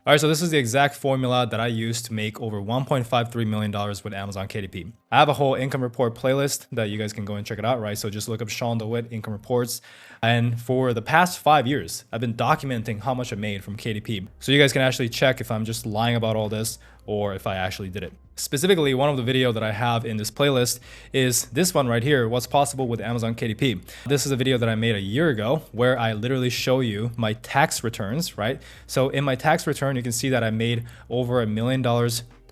All right, so this is the exact formula that I used to make over $1.53 million with Amazon KDP. I have a whole income report playlist that you guys can go and check it out, right? So just look up Sean DeWitt income reports. And for the past 5 years, I've been documenting how much I made from KDP. So you guys can actually check if I'm just lying about all this or if I actually did it. Specifically, one of the videos that I have in this playlist is this one right here, what's possible with Amazon KDP. This is a video that I made a year ago where I literally show you my tax returns, right? So in my tax return, you can see that I made over $1 million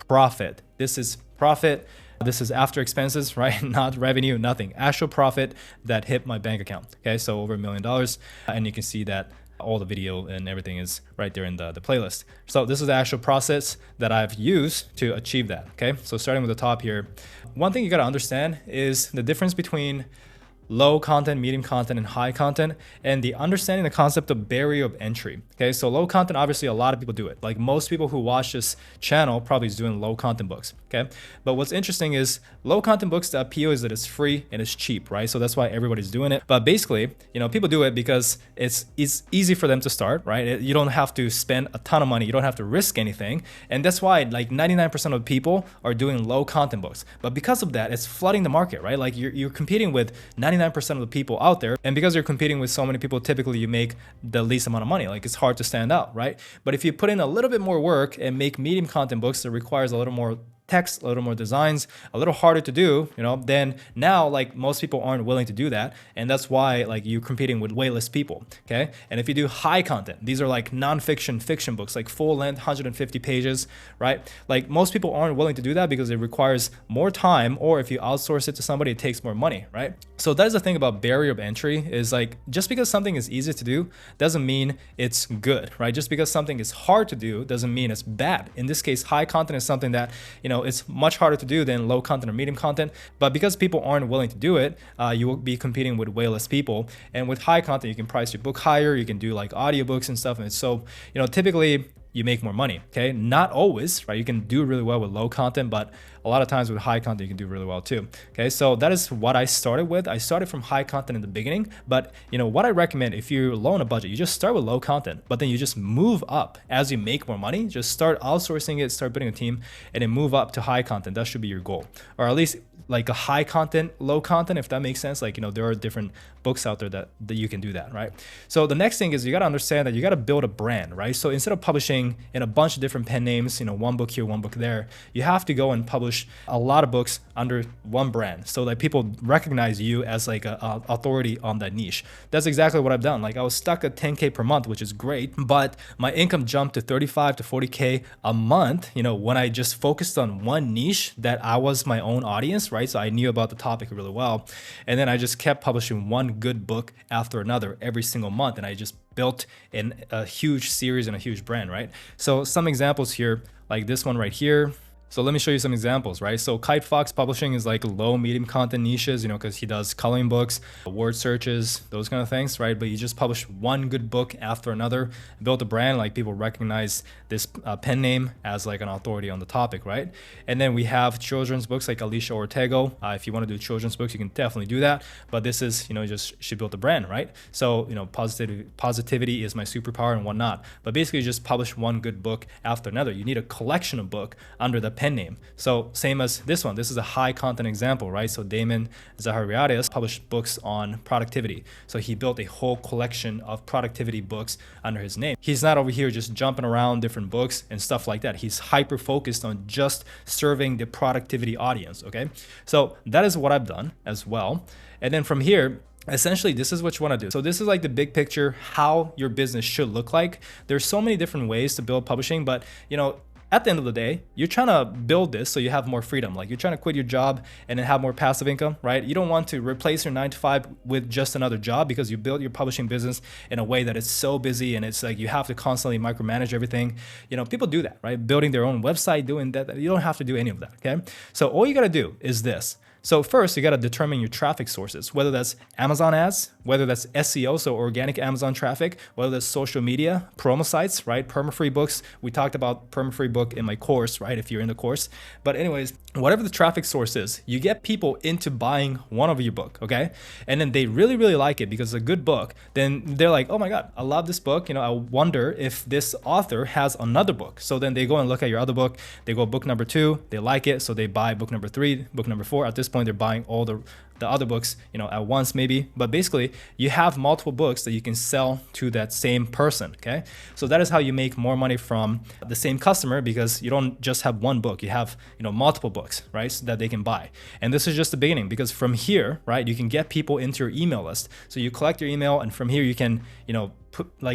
profit. This is profit. This is after expenses, right? Not revenue, nothing. Actual profit that hit my bank account. Okay, so over $1 million. And you can see that all the video and everything is right there in the playlist. So this is the actual process that I've used to achieve that. Okay, so starting with the top here, one thing you got to understand is the difference between low content, medium content, and high content, and the understanding the concept of barrier of entry. Okay, so low content, obviously a lot of people do it. Like most people who watch this channel probably is doing low content books. Okay, but what's interesting is low content books, the appeal is that it's free and it's cheap, right? So that's why everybody's doing it. But basically, you know, people do it because it's easy for them to start, right? You don't have to spend a ton of money. You don't have to risk anything. And that's why like 99% of people are doing low content books. But because of that, it's flooding the market, right? Like you're competing with 99% of the people out there. And because you're competing with so many people, typically you make the least amount of money. Like it's hard to stand out, right? But if you put in a little bit more work and make medium content books that requires a little more text, a little more designs, a little harder to do, you know, then now like most people aren't willing to do that. And that's why like you're competing with way less people. Okay. And if you do high content, these are like nonfiction, fiction books, like full length, 150 pages, right? Like most people aren't willing to do that because it requires more time, or if you outsource it to somebody, it takes more money, right? So that is the thing about barrier of entry is like, just because something is easy to do doesn't mean it's good, right? Just because something is hard to do doesn't mean it's bad. In this case, high content is something that, you know, it's much harder to do than low content or medium content, but because people aren't willing to do it, you will be competing with way less people. And with high content, you can price your book higher, you can do like audiobooks and stuff. And so, you know, typically you make more money, okay? Not always, right? You can do really well with low content, but a lot of times with high content, you can do really well too, okay? So that is what I started with. I started from high content in the beginning, but you know, what I recommend if you're low on a budget, you just start with low content, but then you just move up as you make more money. Just start outsourcing it, start building a team, and then move up to high content. That should be your goal, or at least like a high content, low content, if that makes sense. Like, you know, there are different books out there that you can do that, right? So the next thing is you got to understand that you got to build a brand, right? So instead of publishing in a bunch of different pen names, you know, one book here, one book there, you have to go and publish a lot of books under one brand so that people recognize you as like a authority on that niche. That's exactly what I've done. Like I was stuck at 10K per month, which is great, but my income jumped to 35 to 40K a month, you know, when I just focused on one niche that I was my own audience, right? So I knew about the topic really well. And then I just kept publishing one good book after another every single month. And I just built in a huge series and a huge brand, right? So some examples here, like this one right here. So let me show you some examples, right? So Kite Fox Publishing is like low, medium content niches, you know, because he does coloring books, word searches, those kind of things, right? But you just publish one good book after another, build a brand, like people recognize this pen name as like an authority on the topic, right? And then we have children's books like Alicia Ortego. If you want to do children's books, you can definitely do that. But this is, you know, just she built a brand, right? So, you know, positivity is my superpower and whatnot. But basically just publish one good book after another. You need a collection of book under the pen name. So same as this one, this is a high content example, right? So Damon Zahariadis published books on productivity. So he built a whole collection of productivity books under his name. He's not over here just jumping around different books and stuff like that. He's hyper focused on just serving the productivity audience, okay? So that is what I've done as well. And then from here, essentially, this is what you want to do. So this is like the big picture, how your business should look like. There's so many different ways to build publishing, but you know, at the end of the day, you're trying to build this so you have more freedom. Like you're trying to quit your job and then have more passive income, right? You don't want to replace your 9 to 5 with just another job because you built your publishing business in a way that it's so busy and it's like you have to constantly micromanage everything. You know, people do that, right? Building their own website, doing that. You don't have to do any of that, okay? So all you got to do is this. So first, you got to determine your traffic sources, whether that's Amazon ads, whether that's SEO, so organic Amazon traffic, whether that's social media, promo sites, right? Perma-free books. We talked about perma-free book in my course, right? If you're in the course. But anyways, whatever the traffic source is, you get people into buying one of your book, okay? And then they really, really like it because it's a good book. Then they're like, oh my God, I love this book. I wonder if this author has another book. So then they go and look at your other book. They go book number 2, they like it. So they buy book number 3, book number 4. At this point, they're buying all the other books, at once maybe. But basically, you have multiple books that you can sell to that same person, okay? So that is how you make more money from the same customer, because you don't just have one book, you have, multiple books, right? So that they can buy. And this is just the beginning, because from here, right, you can get people into your email list. So you collect your email, and from here you can,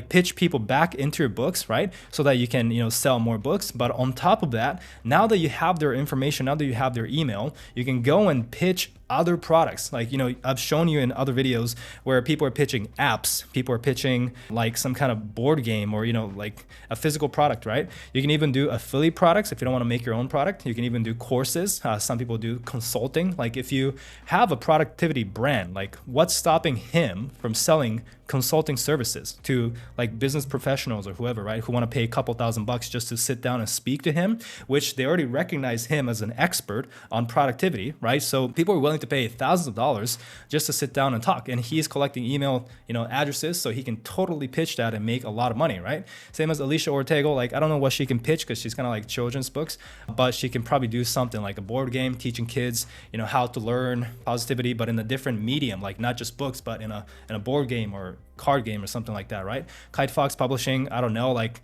pitch people back into your books, right? So that you can, sell more books. But on top of that, now that you have their information, now that you have their email, you can go and pitch other products. Like, I've shown you in other videos where people are pitching apps, people are pitching like some kind of board game or, like a physical product, right? You can even do affiliate products if you don't want to make your own product. You can even do courses. Some people do consulting. Like if you have a productivity brand, like what's stopping him from selling consulting services to like business professionals or whoever, right? Who want to pay a couple $1,000 just to sit down and speak to him, which they already recognize him as an expert on productivity, right? So people are willing to pay thousands of dollars just to sit down and talk. And he's collecting email, addresses, so he can totally pitch that and make a lot of money, right? Same as Alicia Ortega. Like, I don't know what she can pitch because she's kind of like children's books, but she can probably do something like a board game, teaching kids, how to learn positivity, but in a different medium, like not just books, but in a board game or card game or something like that, right? Kite Fox Publishing, I don't know, like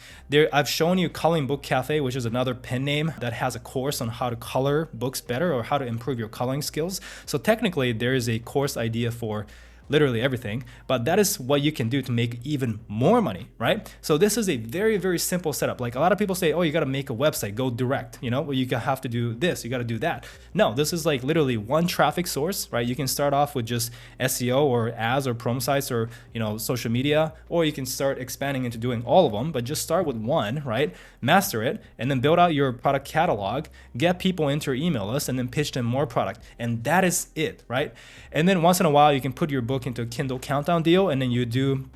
I've shown you Coloring Book Cafe, which is another pen name that has a course on how to color books better or how to improve your coloring skills. So technically there is a course idea for literally everything, but that is what you can do to make even more money, right? So this is a very, very simple setup. Like a lot of people say, oh, you got to make a website, go direct, well, you have to do this, you got to do that. No, this is like literally one traffic source, right? You can start off with just SEO or ads or promo sites or, social media, or you can start expanding into doing all of them, but just start with one, right? Master it, and then build out your product catalog, get people into your email list, and then pitch them more product. And that is it, right? And then once in a while, you can put your book into a Kindle countdown deal, and then you do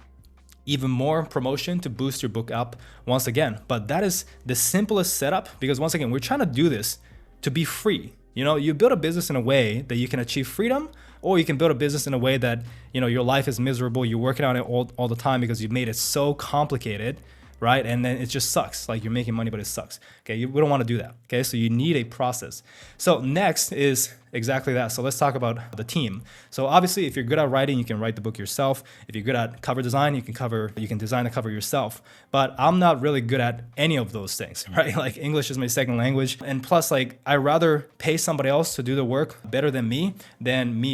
even more promotion to boost your book up once again. But that is the simplest setup, because once again, we're trying to do this to be free. You build a business in a way that you can achieve freedom, or you can build a business in a way that, your life is miserable. You're working on it all the time because you've made it so complicated, right? And then it just sucks. Like you're making money, but it sucks. Okay, we don't want to do that. Okay, so you need a process. So next is exactly that. So let's talk about the team. So obviously, if you're good at writing, you can write the book yourself. If you're good at cover design, you can design the cover yourself. But I'm not really good at any of those things, right? Like English is my second language. And plus, like I rather pay somebody else to do the work better than me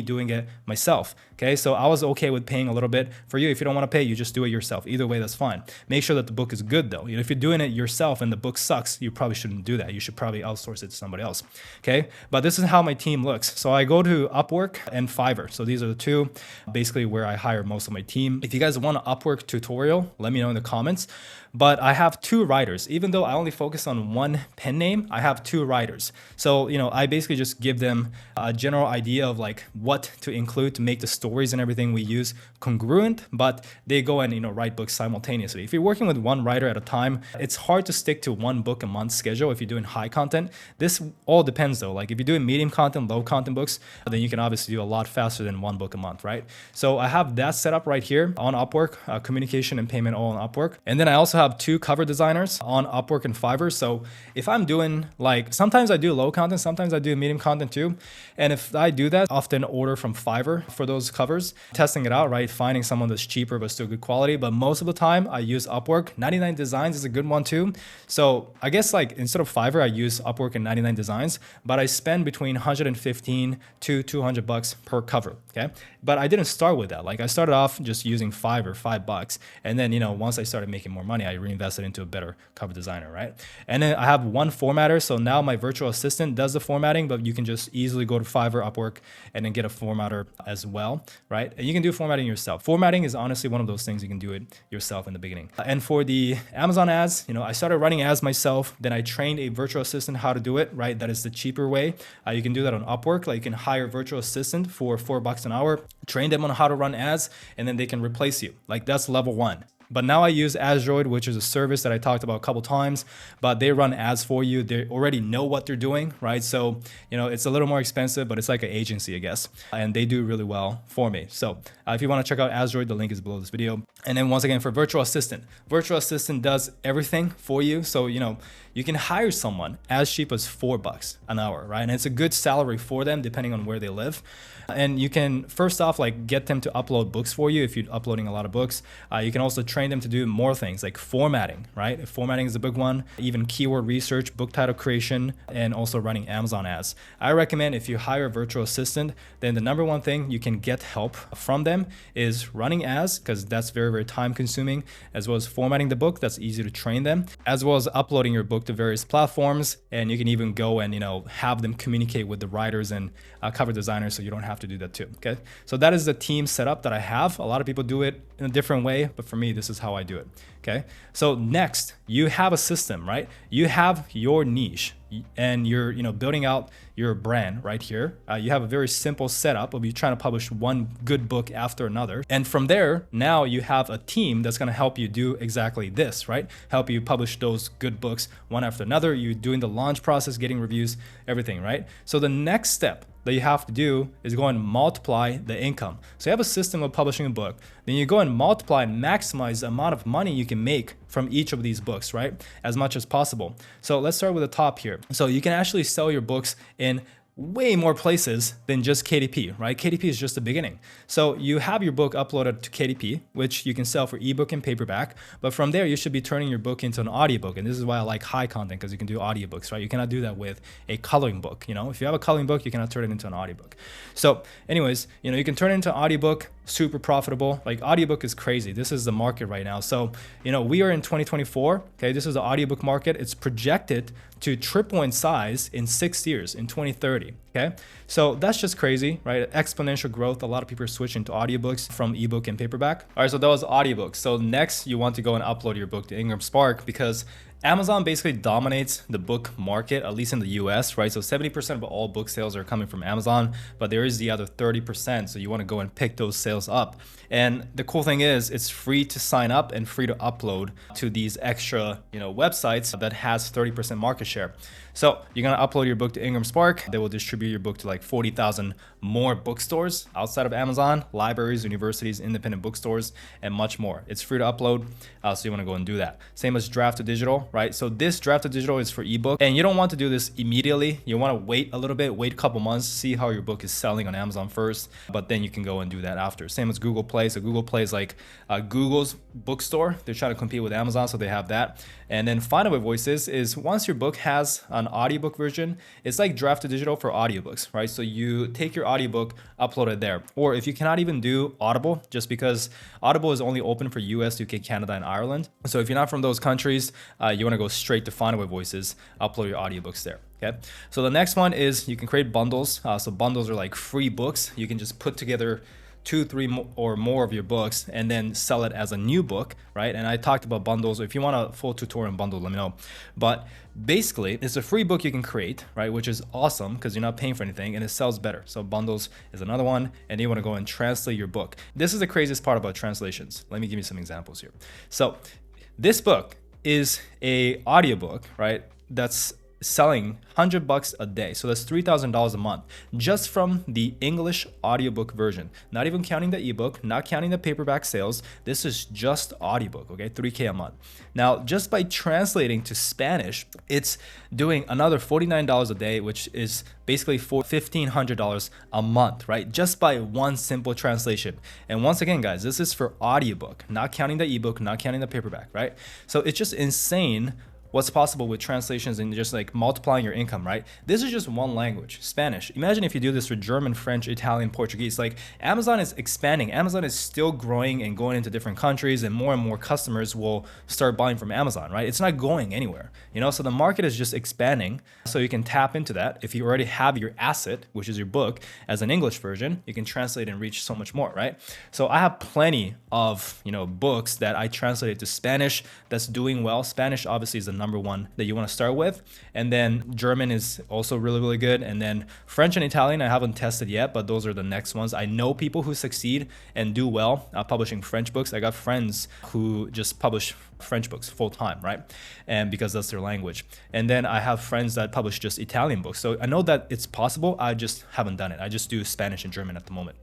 doing it myself. Okay, so I was okay with paying a little bit. For you, if you don't want to pay, you just do it yourself. Either way, that's fine. Make sure that the book is good though. If you're doing it yourself and the book sucks, you probably shouldn't do that. You should probably outsource it to somebody else. Okay, but this is how my team looks. So I go to Upwork and Fiverr. So these are the two basically where I hire most of my team. If you guys want an Upwork tutorial, let me know in the comments. But I have 2 writers. Even though I only focus on one pen name, I have 2 writers. So, I basically just give them a general idea of like what to include to make the stories and everything we use congruent, but they go and, write books simultaneously. If you're working with one writer at a time, it's hard to stick to one book a month schedule if you're doing high content. This all depends though. Like if you're doing medium content, low content books, then you can obviously do a lot faster than one book a month, right? So I have that set up right here on Upwork, communication and payment all on Upwork. And then I also have 2 cover designers on Upwork and Fiverr. So if I'm doing like, sometimes I do low content, sometimes I do medium content too. And if I do that, often order from Fiverr for those covers, testing it out, right? Finding someone that's cheaper, but still good quality. But most of the time I use Upwork. 99 Designs is a good one too. So I guess like instead of Fiverr, I use Upwork and 99 Designs, but I spend between 115 to $200 per cover. Okay. But I didn't start with that. Like I started off just using Fiverr, $5. And then, once I started making more money, I I reinvest it into a better cover designer, right? And then I have one formatter. So now my virtual assistant does the formatting, but you can just easily go to Fiverr, Upwork, and then get a formatter as well, right? And you can do formatting yourself. Formatting is honestly one of those things you can do it yourself in the beginning. And for the Amazon ads, I started running ads myself. Then I trained a virtual assistant how to do it, right? That is the cheaper way. You can do that on Upwork. Like you can hire a virtual assistant for $4 an hour, train them on how to run ads, and then they can replace you. Like that's level one. But now I use Azdroid, which is a service that I talked about a couple times, but they run ads for you. They already know what they're doing, right? So, it's a little more expensive, but it's like an agency, I guess. And they do really well for me. So if you want to check out Azdroid, the link is below this video. And then once again, for virtual assistant does everything for you. So, you can hire someone as cheap as $4 an hour, right? And it's a good salary for them depending on where they live. And you can first off get them to upload books for you if you're uploading a lot of books. You can also train them to do more things like formatting, right? Formatting is a big one, even keyword research, book title creation, and also running Amazon ads. I recommend if you hire a virtual assistant, then the number one thing you can get help from them is running ads, because that's very, very time consuming, as well as formatting the book. That's easy to train them, as well as uploading your book to various platforms. And you can even go and, have them communicate with the writers and cover designers, so you don't have to do that too. Okay. So that is the team setup that I have. A lot of people do it in a different way, but for me, this is how I do it. Okay. So next, you have a system, right? You have your niche and you're, building out your brand right here. You have a very simple setup of you trying to publish one good book after another. And from there, now you have a team that's going to help you do exactly this, right? Help you publish those good books one after another. You're doing the launch process, getting reviews, everything, right? So the next step that you have to do is go and multiply the income. So you have a system of publishing a book, then you go and multiply and maximize the amount of money you can make from each of these books, right? As much as possible. So let's start with the top here. So you can actually sell your books in way more places than just KDP, right? KDP is just the beginning. So you have your book uploaded to KDP, which you can sell for ebook and paperback. But from there, you should be turning your book into an audiobook. And this is why I like high content, because you can do audiobooks, right? You cannot do that with a coloring book. If you have a coloring book, you cannot turn it into an audiobook. So anyways, you can turn it into an audiobook, super profitable. Like audiobook is crazy. This is the market right now. So, we are in 2024. Okay. This is the audiobook market. It's projected to triple in size in 6 years, in 2030. Okay. So that's just crazy, right? Exponential growth. A lot of people are switching to audiobooks from ebook and paperback. All right. So that was audiobooks. So next you want to go and upload your book to Ingram Spark, because Amazon basically dominates the book market, at least in the US, right? So 70% of all book sales are coming from Amazon, but there is the other 30%. So you want to go and pick those sales up. And the cool thing is it's free to sign up and free to upload to these extra, websites that has 30% market share. So you're going to upload your book to Ingram Spark. They will distribute your book to like 40,000 more bookstores outside of Amazon, libraries, universities, independent bookstores, and much more. It's free to upload. So you want to go and do that. Same as draft to digital, right? So this draft to digital is for ebook, and you don't want to do this immediately. You want to wait a little bit, wait a couple months, see how your book is selling on Amazon first, but then you can go and do that after. Same as Google Play. So Google Play is like Google's bookstore. They're trying to compete with Amazon, so they have that. And then Findaway Voices is once your book has an audiobook version, it's like draft to digital for audiobooks, right? So you take your audiobook, upload it there. Or if you cannot even do Audible, just because Audible is only open for US, UK, Canada, and Ireland. So if you're not from those countries, you want to go straight to Findaway Voices, upload your audiobooks there. Okay. So the next one is you can create bundles. So bundles are like free books. You can just put together 2, 3 or more of your books and then sell it as a new book, right? And I talked about bundles. If you want a full tutorial on bundle, let me know. But basically, it's a free book you can create, right? Which is awesome because you're not paying for anything and it sells better. So bundles is another one, and you want to go and translate your book. This is the craziest part about translations. Let me give you some examples here. So this book is a audiobook, right? That's selling $100 a day. So that's $3,000 a month just from the English audiobook version, not even counting the ebook, not counting the paperback sales. This is just audiobook, okay? $3K a month. Now, just by translating to Spanish, it's doing another $49 a day, which is basically $1,500 a month, right? Just by one simple translation. And once again, guys, this is for audiobook, not counting the ebook, not counting the paperback, right? So it's just insane what's possible with translations and just like multiplying your income, right? This is just one language, Spanish. Imagine if you do this for German, French, Italian, Portuguese. Like Amazon is expanding. Amazon is still growing and going into different countries, and more customers will start buying from Amazon, right? It's not going anywhere, so the market is just expanding. So you can tap into that. If you already have your asset, which is your book, as an English version, you can translate and reach so much more, right? So I have plenty of, books that I translated to Spanish that's doing well. Spanish obviously is the number one that you want to start with. And then German is also really, really good. And then French and Italian, I haven't tested yet, but those are the next ones. I know people who succeed and do well publishing French books. I got friends who just publish French books full time, right? And because that's their language. And then I have friends that publish just Italian books. So I know that it's possible. I just haven't done it. I just do Spanish and German at the moment.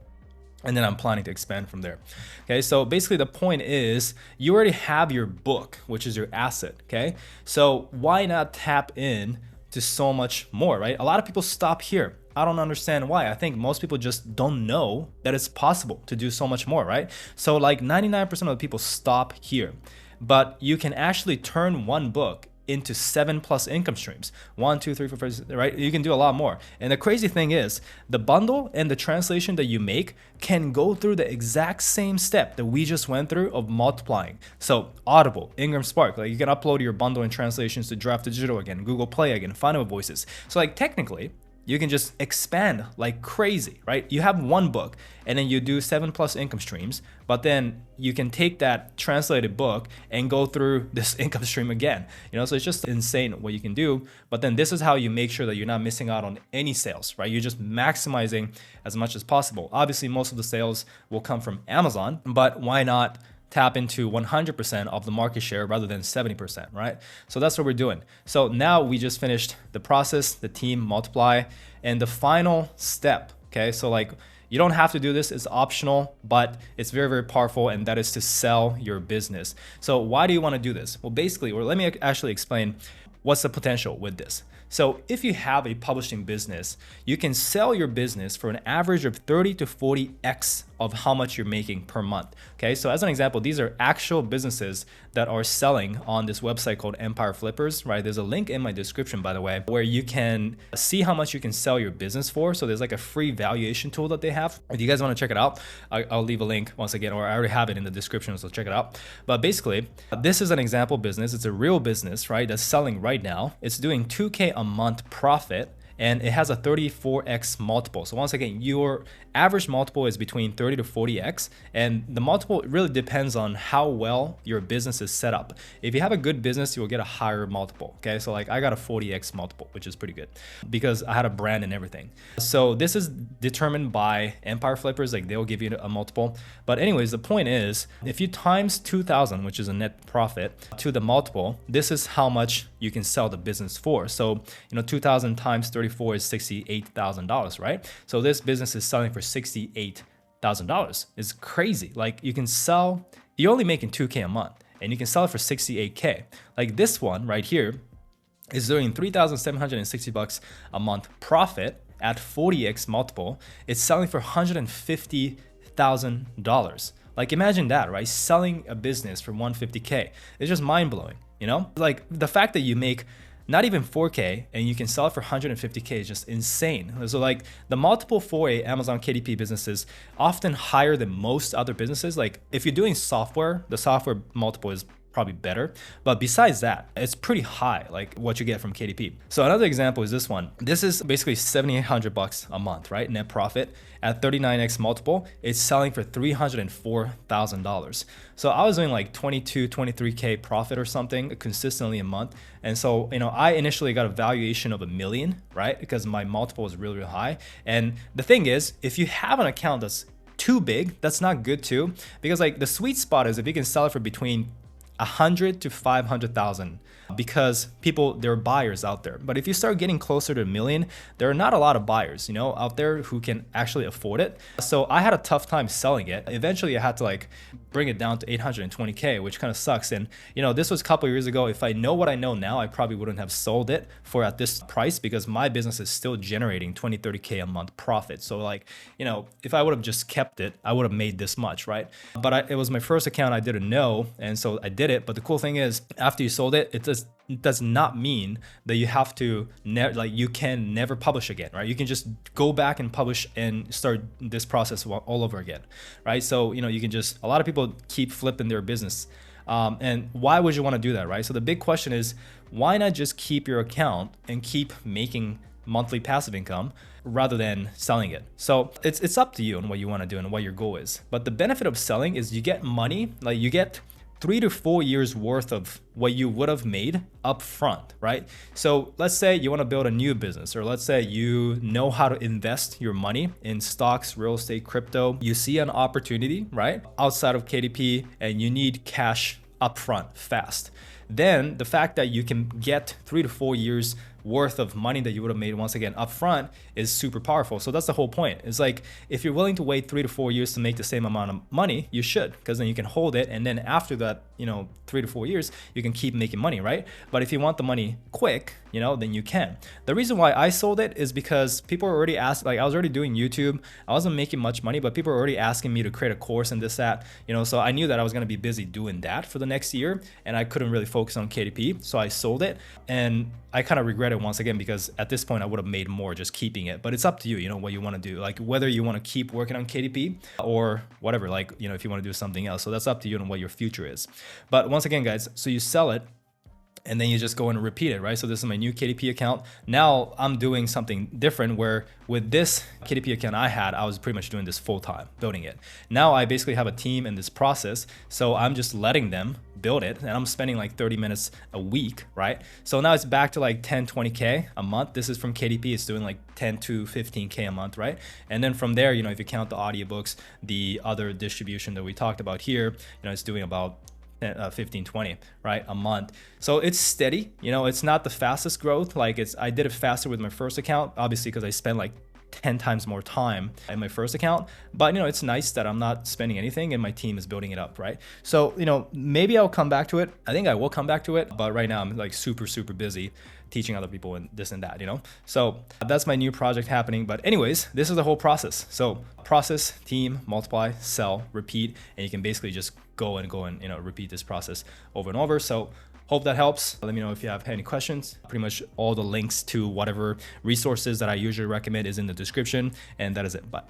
And then I'm planning to expand from there. Okay, so basically the point is you already have your book, which is your asset. Okay, so why not tap in to so much more, right? A lot of people stop here. I don't understand why. I think most people just don't know that it's possible to do so much more, right? So like 99% of the people stop here, but you can actually turn one book into 7+ income streams. 1, 2, 3, 4, 5, right? You can do a lot more. And the crazy thing is the bundle and the translation that you make can go through the exact same step that we just went through of multiplying. So Audible, Ingram Spark, like you can upload your bundle and translations to Draft Digital again, Google Play again, Final Voices. So like technically, you can just expand like crazy, right? You have one book and then you do 7+ income streams, but then you can take that translated book and go through this income stream again. So it's just insane what you can do. But then this is how you make sure that you're not missing out on any sales, right? You're just maximizing as much as possible. Obviously, most of the sales will come from Amazon, but why not tap into 100% of the market share rather than 70%, right? So that's what we're doing. So now we just finished the process, the team, multiply, and the final step, okay? So like you don't have to do this, it's optional, but it's very, very powerful, and that is to sell your business. So why do you want to do this? Well, basically, or let me actually explain what's the potential with this. So if you have a publishing business, you can sell your business for an average of 30 to 40x of how much you're making per month. Okay, so as an example, these are actual businesses that are selling on this website called Empire Flippers, right? There's a link in my description, by the way, where you can see how much you can sell your business for. So there's like a free valuation tool that they have. If you guys want to check it out, I'll leave a link once again, or I already have it in the description, so check it out. But basically, this is an example business. It's a real business, right? That's selling right now. It's doing 2K a month profit, and it has a 34x multiple. So once again, your average multiple is between 30 to 40x, and the multiple really depends on how well your business is set up. If you have a good business, you will get a higher multiple. Okay, so like I got a 40x multiple, which is pretty good because I had a brand and everything. So this is determined by Empire Flippers, like they'll give you a multiple. But anyways, the point is, if you times 2,000, which is a net profit, to the multiple, this is how much you can sell the business for. So 2,000 times 34 is $68,000, right? So this business is selling for $68,000. It's crazy. Like you can sell, you're only making 2K a month, and you can sell it for 68K. Like this one right here is doing $3,760 a month profit at 40x multiple. It's selling for $150,000. Like imagine that, right? Selling a business for 150K. It's just mind blowing, Like the fact that you make not even 4K and you can sell it for 150K is just insane. So like the multiple for a Amazon KDP business is often higher than most other businesses. Like if you're doing software, the software multiple is probably better. But besides that, it's pretty high, like what you get from KDP. So another example is this one. This is basically $7,800 a month, right? Net profit at 39x multiple. It's selling for $304,000. So I was doing like 22, 23K profit or something consistently a month. And so, I initially got a valuation of $1 million, right? Because my multiple was really, really high. And the thing is, if you have an account that's too big, that's not good too. Because like the sweet spot is if you can sell it for between 100 to 500,000, because there are buyers out there. But if you start getting closer to $1 million, there are not a lot of buyers, out there who can actually afford it. So I had a tough time selling it. Eventually I had to like bring it down to 820K, which kind of sucks. And this was a couple of years ago. If I know what I know now, I probably wouldn't have sold it for at this price, because my business is still generating 20, 30K a month profit. So like, if I would have just kept it, I would have made this much, right? But it was my first account I didn't know. And so I did it. But the cool thing is, after you sold it, it does not mean that you have to you can never publish again, right? You can just go back and publish and start this process all over again, right? So you can just, a lot of people keep flipping their business, and why would you want to do that, right? So the big question is, why not just keep your account and keep making monthly passive income rather than selling it? So it's up to you on what you want to do and what your goal is. But the benefit of selling is you get money, like you get 3 to 4 years worth of what you would have made up front, right? So let's say you want to build a new business, or let's say you know how to invest your money in stocks, real estate, crypto. You see an opportunity, right, outside of KDP, and you need cash upfront fast. Then the fact that you can get 3 to 4 years worth of money that you would have made once again upfront is super powerful. So that's the whole point. It's like, if you're willing to wait 3 to 4 years to make the same amount of money, you should, because then you can hold it, and then after that 3 to 4 years you can keep making money, right? But if you want the money quick, then you can. The reason why I sold it is because people were already asked, like I was already doing YouTube, I wasn't making much money, but people were already asking me to create a course and this, that, so I knew that I was going to be busy doing that for the next year, and I couldn't really focus on KDP, so I sold it. And I kind of regret it once again, because at this point I would have made more just keeping it. But it's up to you, what you want to do, like whether you want to keep working on KDP or whatever, like, if you want to do something else. So that's up to you and what your future is. But once again, guys, so you sell it, and then you just go and repeat it, right? So this is my new KDP account. Now I'm doing something different, where with this KDP account I was pretty much doing this full time, building it. Now I basically have a team in this process, so I'm just letting them build it, and I'm spending like 30 minutes a week, right? So now it's back to like 10, 20K a month. This is from KDP, it's doing like 10 to 15K a month, right? And then from there, if you count the audiobooks, the other distribution that we talked about here, it's doing about 15, 20, right, a month. So it's steady, it's not the fastest growth. Like I did it faster with my first account, obviously, because I spent like 10 times more time in my first account. But it's nice that I'm not spending anything and my team is building it up, right? So maybe I'll come back to it. I think I will come back to it, but right now I'm like super busy teaching other people and this and that, so that's my new project happening. But anyways, this is the whole process. So process, team, multiply, sell, repeat, and you can basically just go and repeat this process over and over. So hope that helps. Let me know if you have any questions. Pretty much all the links to whatever resources that I usually recommend is in the description, and that is it. Bye.